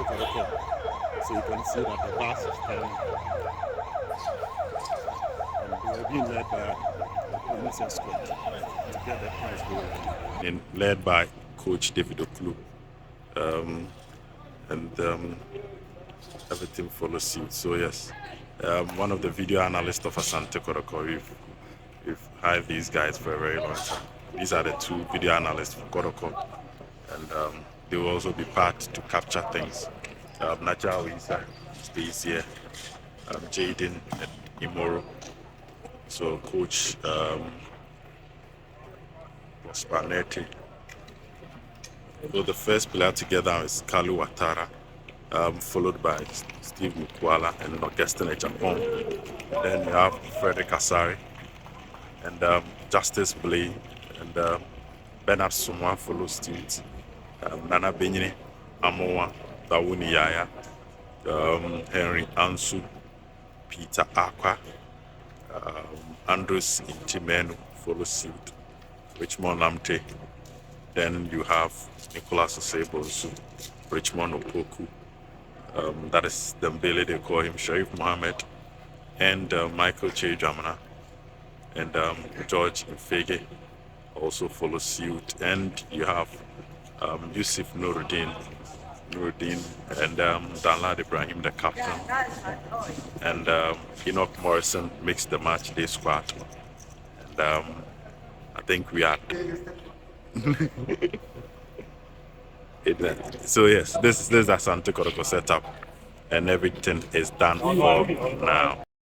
Kotoko. So you can see that the bus is turning. And they were being led by the police escort to get the cars going. And led by Coach David Okulu. And everything follows suit. So yes, one of the video analysts of Asante Kotoko. We've hired these guys for a very long time. These are the two video analysts for Kotoko, and they will also be part to capture things. Najao stays here, Jaden and Imoro. So Coach Spanetti. So the first player together is Kalu Watara, followed by Steve Mukwala and Augustine Ejapon. Then you have Frederick Asari and Justice Blay and Bernard Sumwa follows suit. Nana Benyini, Amoa, Bawuni Yaya, Henry Ansu, Peter Aqua, Andrews Intimenu follows suit, Richmond Lamte. Then you have Nicholas Osebosu, Richmond Opoku, that is Dembele, they call him Sharif Mohammed, and Michael Che Jamana, and George Infege also follows suit. And you have Yusuf Nuruddin, and Danlad Ibrahim, the captain, and Enoch Morrison makes the match day squad. And I think we are. So yes, this is Asante Kotoko setup, and everything is done for now.